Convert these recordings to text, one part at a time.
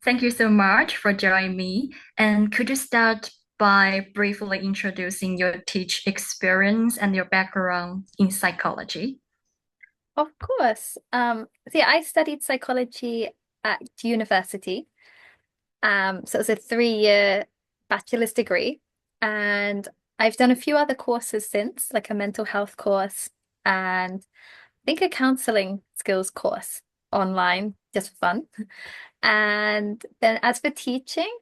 Thank you so much for joining me. And could you start by briefly introducing your teach experience and your background in psychology? Of course. So yeah, I studied psychology at university. So it was a 3-year bachelor's degree, and I've done a few other courses since, like a mental health course and I think a counseling skills course online, just for fun. And then as for teaching,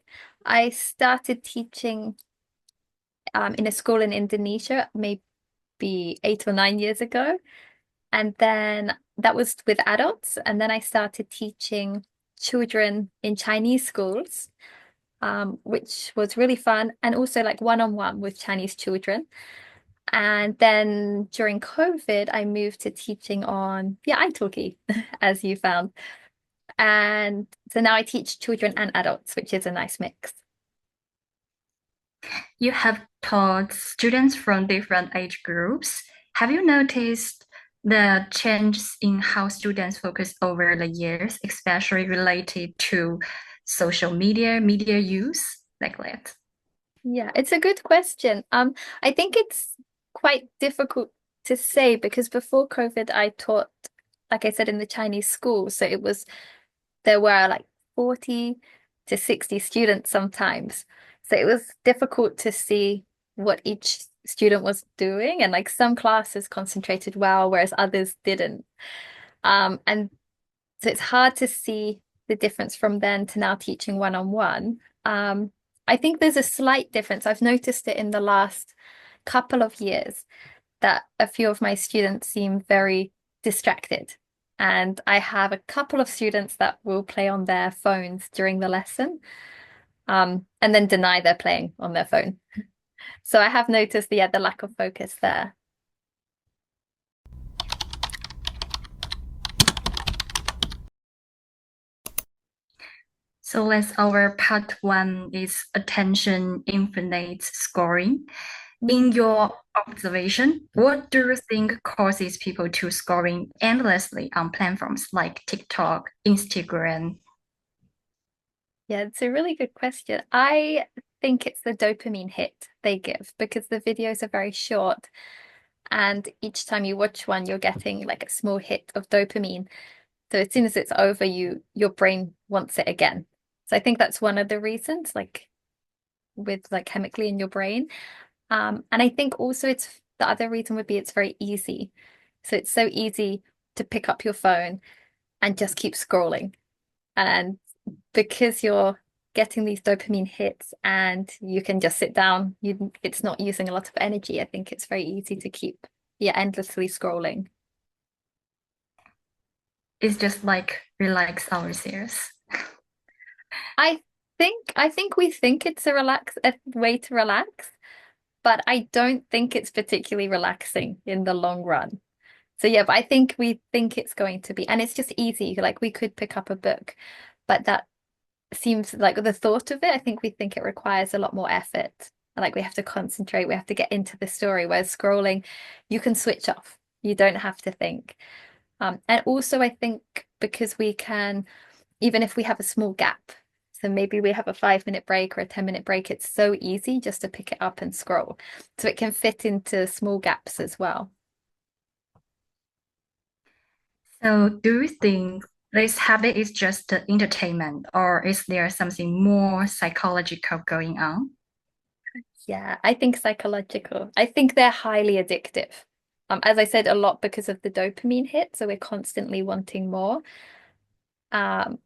I started teaching in a school in Indonesia maybe 8 or 9 years ago. And then that was with adults. And then I started teaching children in Chinese schools, which was really fun. And also like one-on-one with Chinese children. And then during COVID, I moved to teaching on, yeah, italki, as you found. And so now I teach children and adults, which is a nice mix. You have taught students from different age groups. Have you noticed the changes in how students focus over the years, especially related to social media, media use, like that? Yeah, it's a good question. I think it's quite difficult to say because before COVID, I taught, like I said, in the Chinese school. So there were like 40 to 60 students sometimes. So it was difficult to see what each student was doing. And like some classes concentrated well, whereas others didn't. And so it's hard to see the difference from then to now teaching one-on-one. I think there's a slight difference. I've noticed it in the last couple of years that a few of my students seem very distracted. And I have a couple of students that will play on their phones during the lesson, and then deny they're playing on their phone. So I have noticed the lack of focus there. So let's our part one is attention infinite scoring. In Mm. your observation, what do you think causes people to scoring endlessly on platforms like TikTok, Instagram? Yeah, it's a really good question. I think it's the dopamine hit they give because the videos are very short, and each time you watch one, you're getting like a small hit of dopamine. So as soon as it's over, your brain wants it again. So I think that's one of the reasons, like with like chemically in your brain. And I think also it's the other reason would be it's very easy. So it's so easy to pick up your phone and just keep scrolling. And because you're getting these dopamine hits and you can just sit down, it's not using a lot of energy. I think it's very easy to keep, yeah, endlessly scrolling. It's just like relax ourselves. I think we think it's a way to relax, but I don't think it's particularly relaxing in the long run. So yeah, but I think we think it's going to be, and it's just easy. Like we could pick up a book, but that seems like the thought of it, I think we think it requires a lot more effort. Like we have to concentrate, we have to get into the story. Whereas scrolling, you can switch off. You don't have to think. And also I think because we can, even if we have a small gap, so maybe we have a 5 minute break or a 10 minute break, it's so easy just to pick it up and scroll. So it can fit into small gaps as well. So do you think this habit is just entertainment, or is there something more psychological going on? Yeah, I think psychological. I think they're highly addictive. As I said, a lot because of the dopamine hit, so we're constantly wanting more. Um,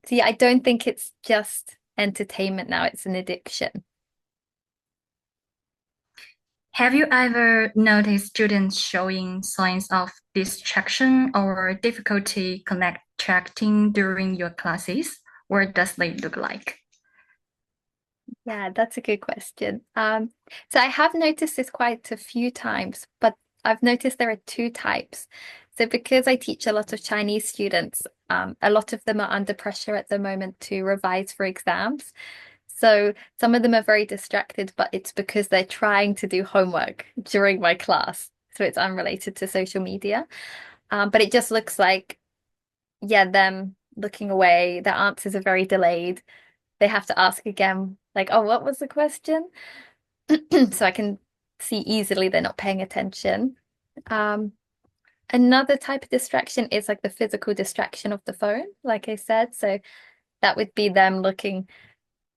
so yeah, I don't think it's just entertainment now, it's an addiction. Have you ever noticed students showing signs of distraction or difficulty connecting during your classes? What does they look like? Yeah, that's a good question. So I have noticed this quite a few times, but I've noticed there are two types. So because I teach a lot of Chinese students, a lot of them are under pressure at the moment to revise for exams. So some of them are very distracted, but it's because they're trying to do homework during my class. So it's unrelated to social media. But it just looks like, yeah, them looking away. Their answers are very delayed. They have to ask again, like, oh, what was the question? So I can see easily they're not paying attention. Um, Another type of distraction is like the physical distraction of the phone, like I said. So that would be them looking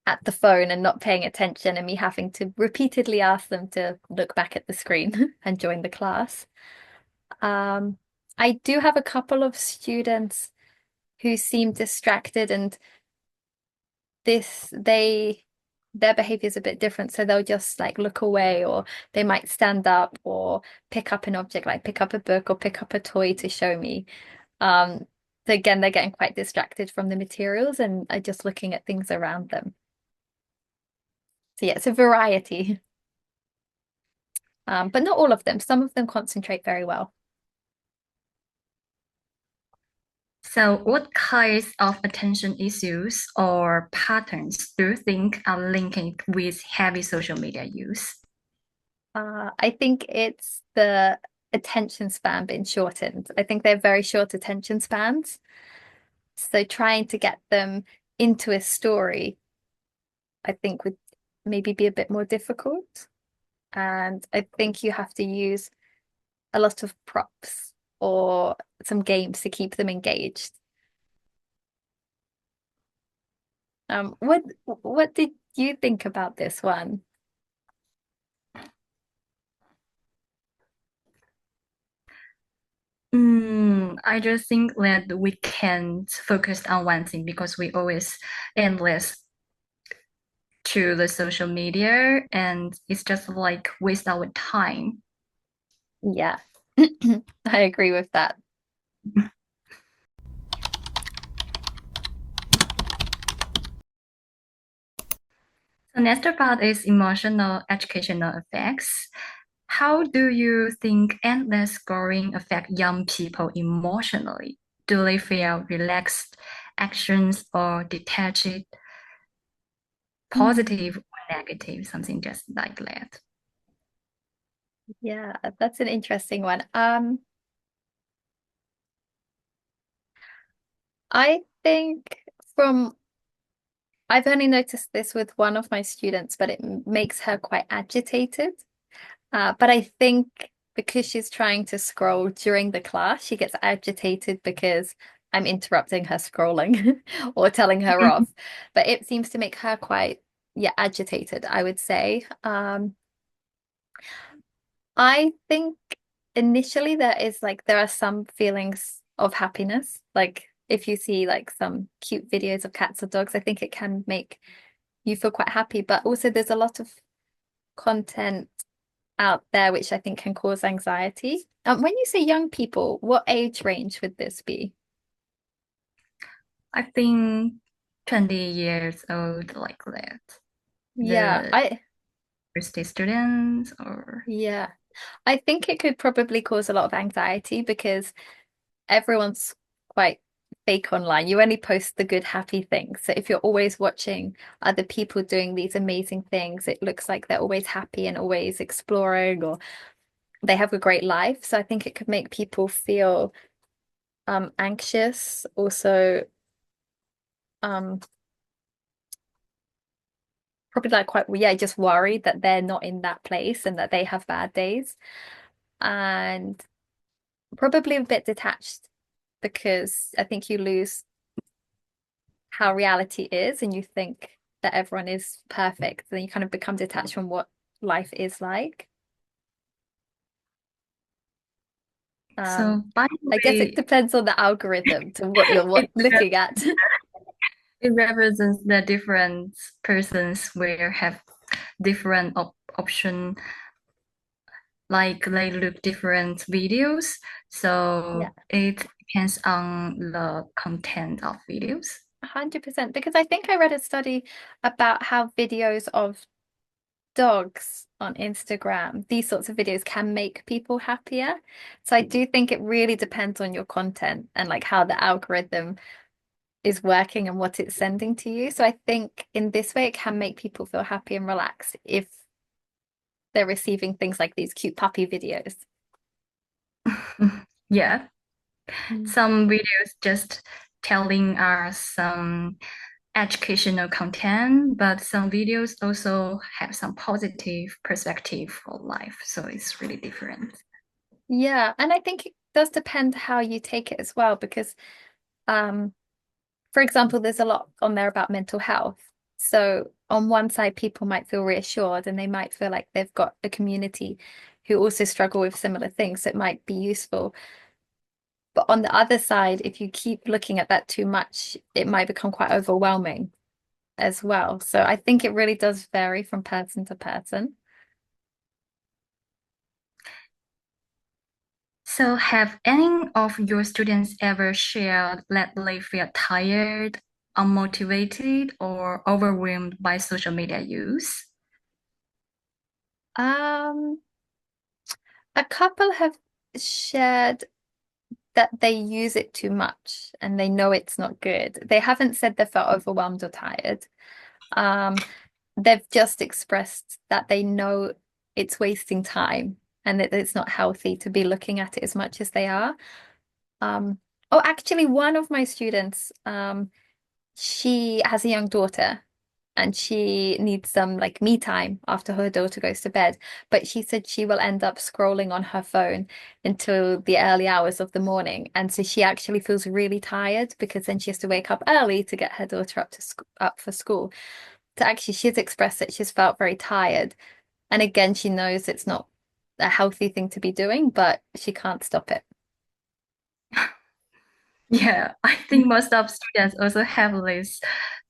at the phone and not paying attention, and me having to repeatedly ask them to look back at the screen and join the class. Um, I do have a couple of students who seem distracted, and this they their behavior is a bit different. So they'll just like look away, or they might stand up or pick up an object, like pick up a book or pick up a toy to show me. Um, so again, they're getting quite distracted from the materials and are just looking at things around them. So yeah, it's a variety. But not all of them. Some of them concentrate very well. So, what kinds of attention issues or patterns do you think are linking with heavy social media use? I think it's the attention span being shortened. I think they have very short attention spans. So trying to get them into a story, I think would maybe be a bit more difficult. And I think you have to use a lot of props or some games to keep them engaged. What did you think about this one? I just think that we can't focus on one thing because we always endless to the social media and it's just like waste our time. Yeah, I agree with that. The next part is emotional educational effects. How do you think endless scrolling affect young people emotionally? Do they feel relaxed actions or detached, Mm. positive or negative, something just like that? Yeah, that's an interesting one. I think from I've only noticed this with one of my students, but it makes her quite agitated. But I think because she's trying to scroll during the class, she gets agitated because I'm interrupting her scrolling or telling her off. But it seems to make her quite, yeah, agitated, I would say. I think initially there are some feelings of happiness. Like if you see like some cute videos of cats or dogs, I think it can make you feel quite happy. But also there's a lot of content out there which I think can cause anxiety. When you say young people, what age range would this be? I think 20 years old, like that. Yeah, The I university students or yeah. I think it could probably cause a lot of anxiety because everyone's quite fake online. You only post the good, happy things. So if you're always watching other people doing these amazing things, it looks like they're always happy and always exploring or they have a great life. So I think it could make people feel anxious, also um probably like quite yeah, just worried that they're not in that place and that they have bad days. And probably a bit detached because I think you lose how reality is and you think that everyone is perfect, then you kind of become detached from what life is like. Um, so by the I guess it way, depends on the algorithm to what you're it looking at. it represents the different persons will have different option, like they look different videos. Yeah, So it depends on the content of videos. 100%. Because I think I read a study about how videos of dogs on Instagram, these sorts of videos can make people happier. So I do think it really depends on your content and like how the algorithm is working and what it's sending to you. So I think in this way it can make people feel happy and relaxed if they're receiving things like these cute puppy videos. Yeah, Mm. some videos just telling us some educational content, but some videos also have some positive perspective for life. So it's really different. Yeah, and I think it does depend how you take it as well, because um, for example, there's a lot on there about mental health. So on one side, people might feel reassured and they might feel like they've got a community who also struggle with similar things. So it might be useful. But on the other side, if you keep looking at that too much, it might become quite overwhelming as well. So I think it really does vary from person to person. So have any of your students ever shared that they feel tired, unmotivated, or overwhelmed by social media use? Um, a couple have shared that they use it too much and they know it's not good. They haven't said they felt overwhelmed or tired. Um, they've just expressed that they know it's wasting time and that it's not healthy to be looking at it as much as they are. Um, oh, actually, one of my students, she has a young daughter and she needs some like me time after her daughter goes to bed. But she said she will end up scrolling on her phone until the early hours of the morning. And so she actually feels really tired because then she has to wake up early to get her daughter up for school. So actually she's expressed that she's felt very tired. And again, she knows it's not a healthy thing to be doing, but she can't stop it. Yeah, I think most of students also have this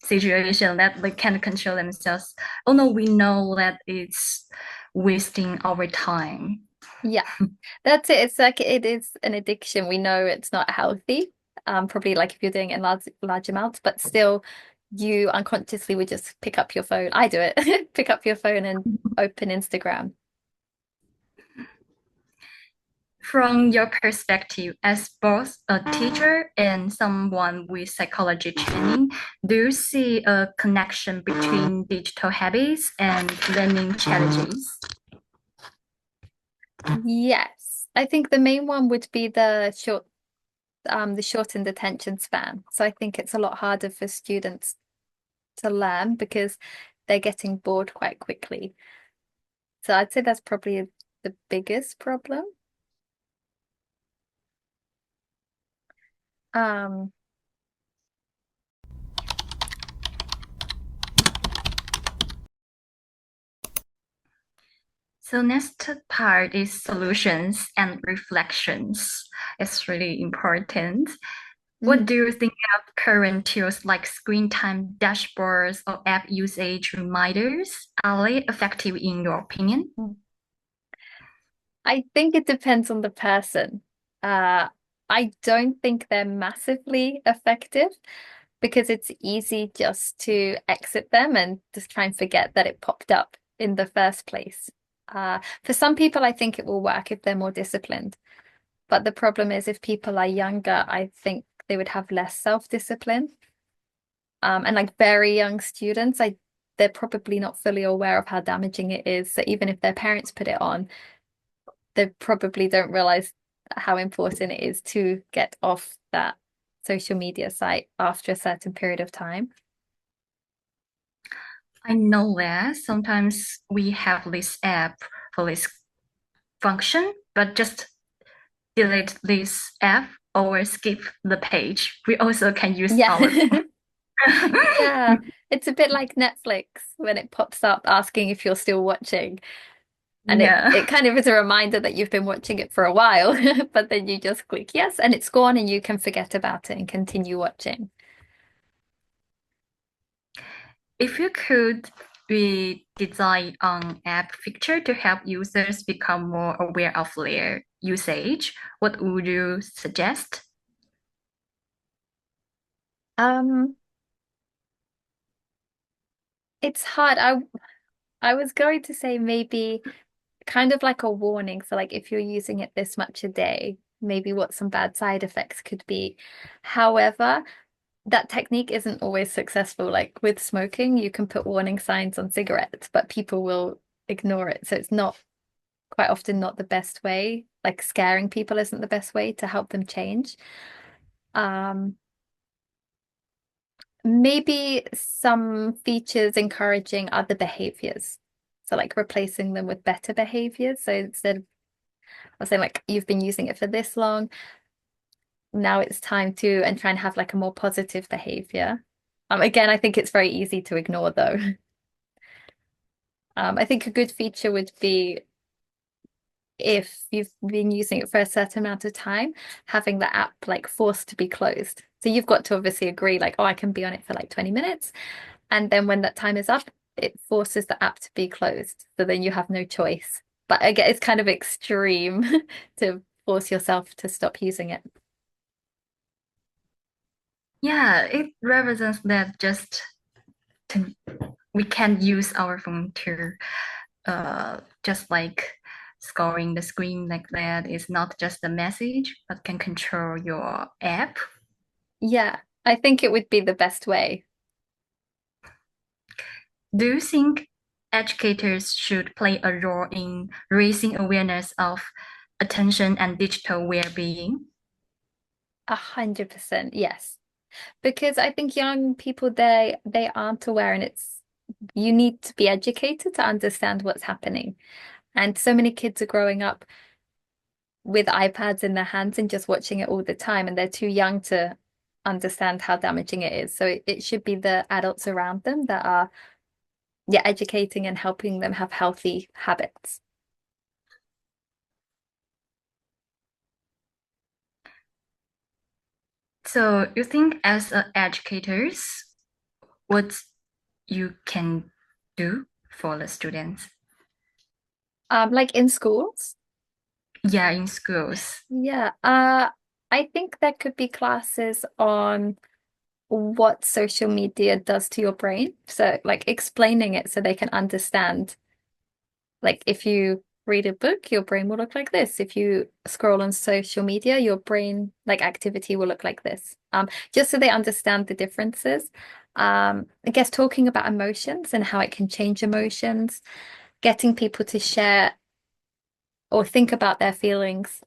situation that they can't control themselves. Oh no, we know that it's wasting our time. Yeah, that's it. It's like it is an addiction. We know it's not healthy. Probably like if you're doing it in large amounts, but still you unconsciously would just pick up your phone. I do it. Pick up your phone and open Instagram. From your perspective, as both a teacher and someone with psychology training, do you see a connection between digital habits and learning challenges? Yes. I think the main one would be the shortened attention span. So I think it's a lot harder for students to learn because they're getting bored quite quickly. So I'd say that's probably the biggest problem. Um, So next part is solutions and reflections. It's really important. What mm. do you think of current tools like screen time dashboards or app usage reminders? Are they effective in your opinion? I think it depends on the person. Uh, I don't think they're massively effective because it's easy just to exit them and just try and forget that it popped up in the first place. For some people, I think it will work if they're more disciplined. But the problem is if people are younger, I think they would have less self-discipline. And like very young students, they're probably not fully aware of how damaging it is. So even if their parents put it on, they probably don't realize how important it is to get off that social media site after a certain period of time. I know that sometimes we have this app for this function, but just delete this app or skip the page. We also can use Yeah. our phone. Yeah. It's a bit like Netflix when it pops up asking if you're still watching. And Yeah. it kind of is a reminder that you've been watching it for a while, but then you just click yes, and it's gone and you can forget about it and continue watching. If you could redesign an app feature to help users become more aware of their usage, what would you suggest? Um, it's hard. I was going to say maybe kind of like a warning. So like if you're using it this much a day, maybe what some bad side effects could be. However, that technique isn't always successful. Like with smoking, you can put warning signs on cigarettes, but people will ignore it. So it's not quite often not the best way. Like scaring people isn't the best way to help them change. Um, Maybe some features encouraging other behaviors. So like replacing them with better behaviors. So instead of I was saying like you've been using it for this long, now it's time to and try and have like a more positive behavior. Again, I think it's very easy to ignore though. I think a good feature would be if you've been using it for a certain amount of time, having the app like forced to be closed. So you've got to obviously agree, like, oh, I can be on it for like 20 minutes. And then when that time is up, it forces the app to be closed. So then you have no choice. But again, it's kind of extreme to force yourself to stop using it. Yeah, it represents that to, we can use our phone to just like scoring the screen like that is not just a message, but can control your app. Yeah, I think it would be the best way. Do you think educators should play a role in raising awareness of attention and digital well-being? 100%, yes. Because I think young people they aren't aware and it's you need to be educated to understand what's happening. And so many kids are growing up with iPads in their hands and just watching it all the time, and they're too young to understand how damaging it is. So it should be the adults around them that are, yeah, educating and helping them have healthy habits. So you think as educators, what you can do for the students? Like in schools, Yeah, in schools. yeah, I think there could be classes on what social media does to your brain. So like explaining it so they can understand. Like if you read a book, your brain will look like this. If you scroll on social media, your brain like activity will look like this. Just so they understand the differences. I guess talking about emotions and how it can change emotions, getting people to share or think about their feelings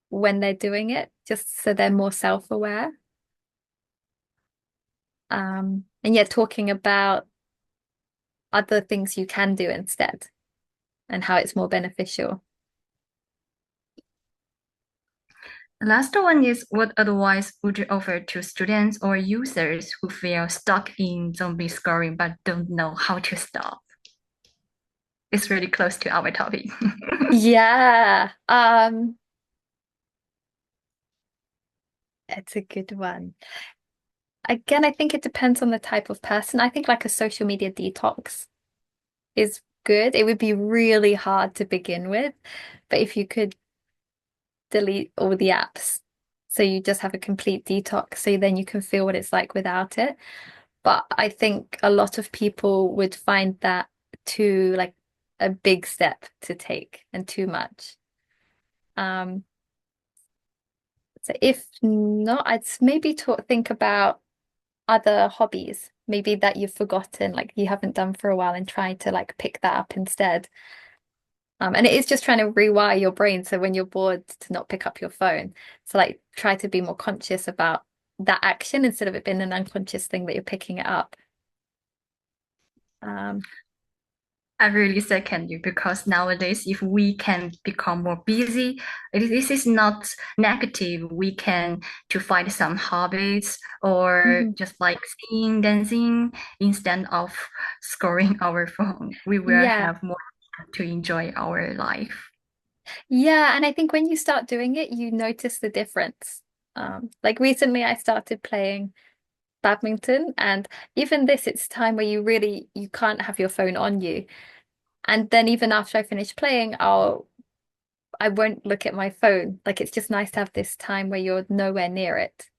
when they're doing it, just so they're more self-aware. And yet talking about other things you can do instead and how it's more beneficial. The last one is what advice would you offer to students or users who feel stuck in zombie scoring but don't know how to stop? It's really close to our topic. Yeah, it's a good one. Again, I think it depends on the type of person. I think like a social media detox is good. It would be really hard to begin with, but if you could delete all the apps, so you just have a complete detox, so then you can feel what it's like without it. But I think a lot of people would find that too like a big step to take and too much. Um, so if not, I'd maybe talk, think about other hobbies, maybe that you've forgotten, like you haven't done for a while, and try to like pick that up instead. And it is just trying to rewire your brain so when you're bored to not pick up your phone. So like try to be more conscious about that action instead of it being an unconscious thing that you're picking it up. Um, I really second you because nowadays, if we can become more busy, this is not negative. We can to find some hobbies or mhm. just like singing, dancing instead of scrolling our phone. We will Yeah. have more time to enjoy our life. Yeah, and I think when you start doing it, you notice the difference. Like recently I started playing badminton, and even this, it's time where you can't have your phone on you. And then even after I finish playing, I won't look at my phone. Like it's just nice to have this time where you're nowhere near it.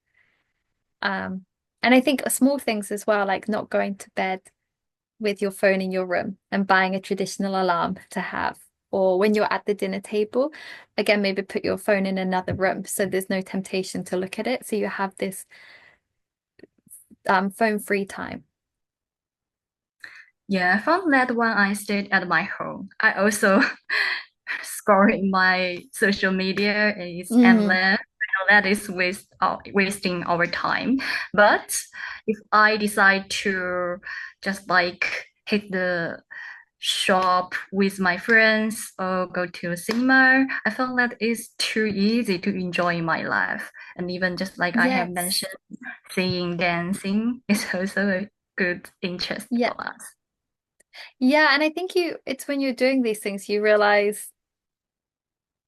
Um, and I think small things as well, like not going to bed with your phone in your room and buying a traditional alarm to have. Or when you're at the dinner table, again, maybe put your phone in another room so there's no temptation to look at it. So you have this phone-free time. Yeah, I found that when I stayed at my home, I also scrolling my social media and it's Mm, endless. that is wasting our time. But if I decide to just like hit the shop with my friends or go to a cinema, I felt that it's too easy to enjoy my life. And even just like I have Yes. mentioned, singing, dancing is also a good interest Yeah. for us. Yeah, and I think it's when you're doing these things you realize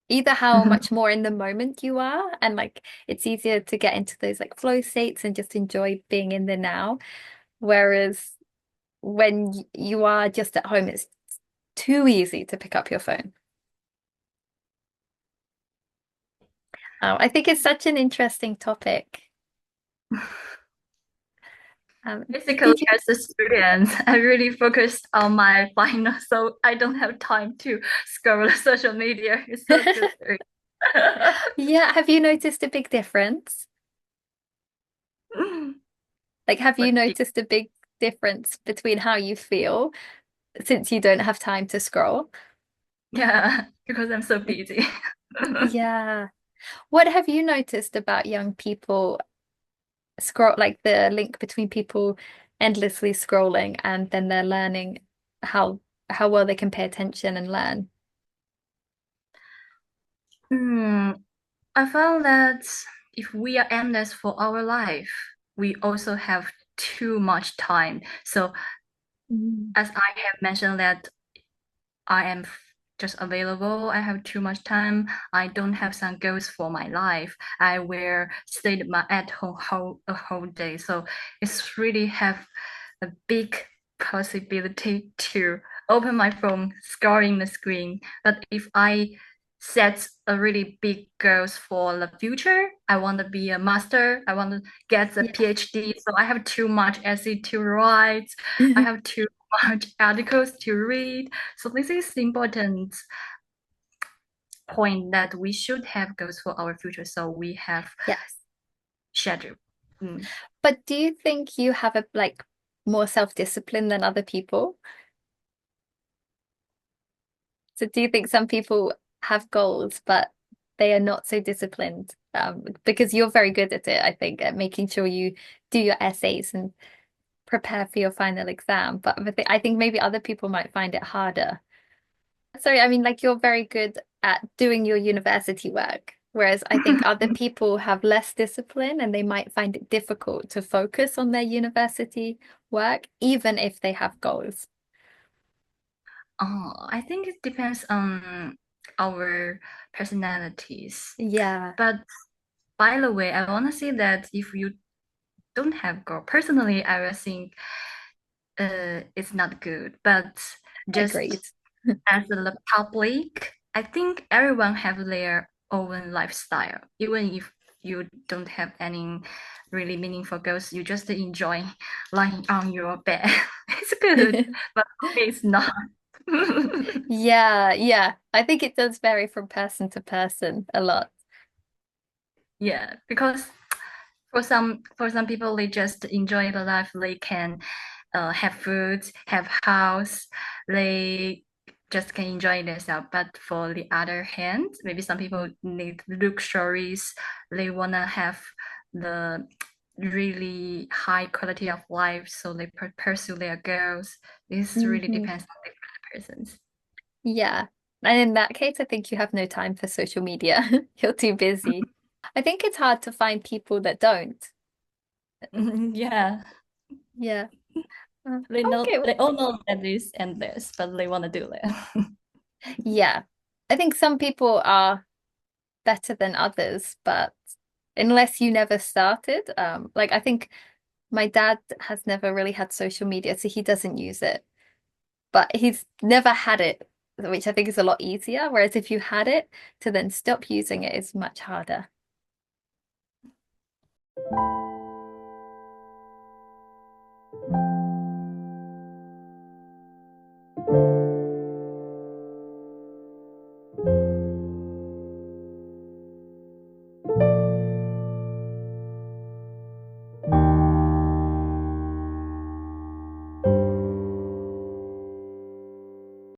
either how much more in the moment you are, and like it's easier to get into those like flow states and just enjoy being in the now. Whereas when you are just at home, it's too easy to pick up your phone. I think it's such an interesting topic. Basically, Did you? as a student, I really focused on my final, so I don't have time to scroll social media. It's so good. Yeah, have you noticed a big difference? Like, have you But noticed a big difference between how you feel since you don't have time to scroll? yeah, because I'm so busy. Yeah. What have you noticed about young people scroll, like the link between people endlessly scrolling and then they're learning how how well they can pay attention and learn? Hmm, I found that if we are endless for our life, we also have too much time. So Mm. as I have mentioned that I am just available. I have too much time. I don't have some goals for my life. I will stay at home a whole day. So it's really have a big possibility to open my phone, scrolling the screen. But if I set a really big goals for the future, I want to be a master. I want to get a Yeah. PhD. So I have too much essay to write. I have too much articles to read. So this is important point that we should have goals for our future. So we have Yes. schedule. Mm. But do you think you have a like more self-discipline than other people? So do you think some people have goals, but they are not so disciplined? Because you're very good at it, I think, at making sure you do your essays and prepare for your final exam. But I think maybe other people might find it harder. Sorry, I mean, like you're very good at doing your university work, whereas I think other people have less discipline and they might find it difficult to focus on their university work, even if they have goals. I think it depends on our personalities. Yeah, But by the way, I want to say that if you don't have goal, personally, I will think it's not good. But just agreed. as the public, I think everyone have their own lifestyle. Even if you don't have any really meaningful goals, you just enjoy lying on your bed. It's good, but it's not. Yeah, yeah. I think it does vary from person to person a lot. Yeah, because for some people they just enjoy the life. They can have food, have house, they just can enjoy themselves. But for the other hand, maybe some people need luxuries. They wanna have the really high quality of life, so they pursue their goals. This really Hmm. depends on different persons. Yeah. And in that case, I think you have no time for social media. You're too busy. I think it's hard to find people that don't. Yeah, Yeah. they Okay. all know that this and this, but they want to do it. Yeah. I think some people are better than others, but unless you never started, like I think my dad has never really had social media, so he doesn't use it. But he's never had it, which I think is a lot easier. Whereas if you had it, to then stop using it is much harder.